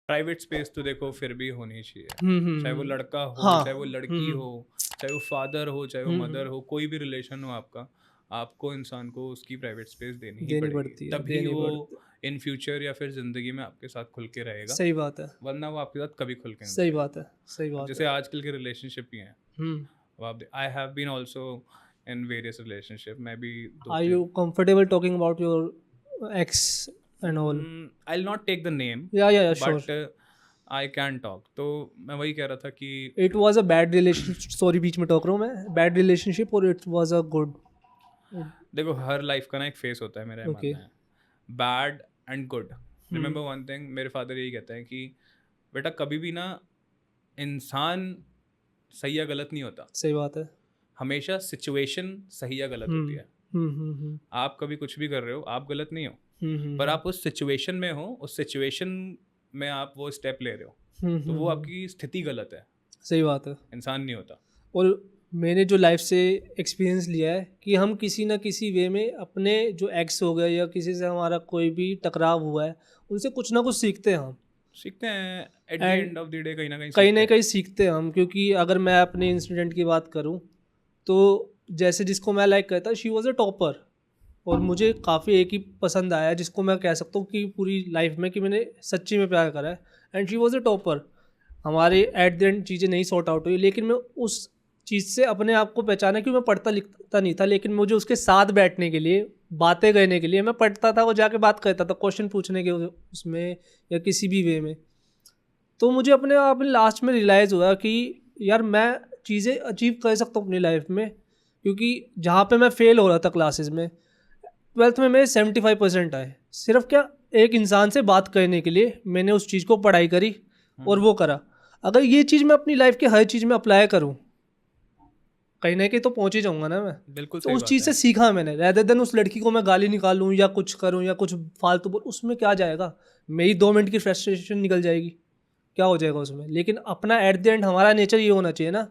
Private space तो देखो फिर भी होनी चाहिए, चाहे वो हम्म। लड़का हो, हाँ। चाहे वो लड़की हम्म हो, चाहे वो फादर हो, चाहे वो हम्म। मदर हो, कोई भी रिलेशन हो आपका, आपको इंसान को उसकी प्राइवेट स्पेस देनी ही देनी पड़ेगी, पड़ती है, तभी देनी वो पड़ती। इन फ्यूचर या फिर ज़िंदगी में आपके साथ खुल के रहेगा, सही बात है। वरना वो आपके साथ कभी खुल के नहीं सही रहेगा। बात है। सही अब बात है। जैसे आजकल के रिलेशनशिप ही हैं, हम्म। अब आप I have been also in various relationship, मैं भी दो आर तीन you comfortable talking about your ex and all? I will not take the name, या sure. But I can talk. तो मैं वही कह रहा था कि it was a bad relationship, sorry बीच में टोक रहा हूँ मैं, बैड रिलेशनशिप और इट वाज अ गुड? देखो हर लाइफ का ना एक फेस होता है, मेरा ये ओके। मानना है, bad and good. Hmm. Remember one thing, मेरे फादर यही कहते हैं कि बेटा कभी भी ना इंसान सही या गलत नहीं होता, सही बात है। हमेशा सिचुएशन सही या गलत होती हम्म है। हम्म। आप कभी कुछ भी कर रहे हो, आप गलत नहीं हो, पर हम्म। आप उस सिचुएशन में हो, उस सिचुएशन में आप वो स्टेप ले रहे हो, तो वो हम्म। आपकी स्थिति गलत है, सही बात है। इंसान नहीं होता। और मैंने जो लाइफ से एक्सपीरियंस लिया है कि हम किसी ना किसी वे में अपने जो एक्स हो गए या किसी से हमारा कोई भी टकराव हुआ है, उनसे कुछ ना कुछ सीखते हैं हम। सीखते हैं, at the end end of the day कहीं ना कहीं कहीं सीखते ना हैं। कहीं सीखते हैं हम, क्योंकि अगर मैं अपने इंसिडेंट की बात करूं तो जैसे जिसको मैं लाइक करता, शी वॉज अ टॉपर, और मुझे काफ़ी एक ही पसंद आया जिसको मैं कह सकता हूँ कि पूरी लाइफ में कि मैंने सच्ची में प्यार करा है, and she was a topper. हमारे एट द एंड चीज़ें नहीं सॉर्ट आउट हुई, लेकिन मैं उस चीज़ से अपने आप को पहचाना कि मैं पढ़ता लिखता नहीं था, लेकिन मुझे उसके साथ बैठने के लिए, बातें करने के लिए मैं पढ़ता था, वो जाके बात करता था क्वेश्चन पूछने के उसमें या किसी भी वे में। तो मुझे अपने आप लास्ट में रियलाइज़ हुआ कि यार मैं चीज़ें अचीव कर सकता हूँ अपनी लाइफ में, क्योंकि जहाँ पे मैं फेल हो रहा था क्लासेस में, 12th में मेरे 75% आए, सिर्फ क्या, एक इंसान से बात करने के लिए मैंने उस चीज़ को पढ़ाई करी और वो करा। अगर ये चीज़ मैं अपनी लाइफ के हर चीज़ में अप्लाई करूँ, कहीं ना कहीं तो पहुँच ही जाऊँगा ना मैं। बिल्कुल तो सही उस बात चीज़ से है। सीखा मैंने, रैदर देन उस लड़की को मैं गाली निकालूँ या कुछ करूँ या कुछ फालतू बोल, उसमें क्या जाएगा, मेरी 2 मिनट की फ्रस्ट्रेशन निकल जाएगी, क्या हो जाएगा उसमें। लेकिन अपना एट द एंड हमारा नेचर ये होना चाहिए ना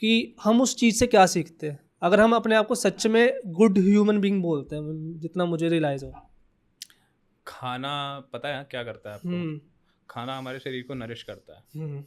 कि हम उस चीज़ से क्या सीखते हैं। अगर हम अपने आप को सच में गुड ह्यूमन बीइंग बोलते हैं, जितना मुझे रियलाइज़ हो। खाना पता है क्या करता है आपको? हम्म खाना हमारे शरीर को नरिश करता है, हम्म।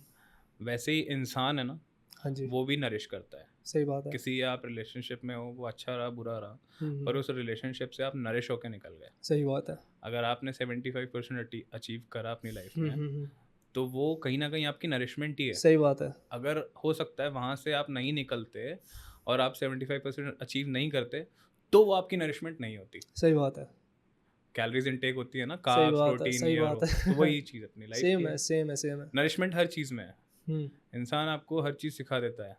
वैसे ही इंसान है ना, हाँ जी। वो भी नरिश करता है। सही बात है। किसी आप रिलेशनशिप में हो, वो अच्छा रहा बुरा रहा, पर हम्म। उस रिलेशनशिप से आप नरिश होकर निकल गए। सही बात है। अगर आपने 75% अचीव करा अपनी लाइफ में, हम्म। तो वो कहीं ना कहीं आपकी नरिशमेंट ही है। सही बात है। अगर हो सकता है वहाँ से आप नहीं निकलते और आप 75% अचीव नहीं करते, तो वो आपकी नरिशमेंट नहीं होती। सही बात है। कैलोरीज इनटेक होती है ना, सही कार्ब्स, बात है। प्रोटीन, सही ये और बात वो, तो है। वही चीज़ अपनी लाइफ की सेम है, है। सेम है, सेम है। नरिशमेंट हर चीज़ में है, हम्म। इंसान आपको हर चीज़ सिखा देता है।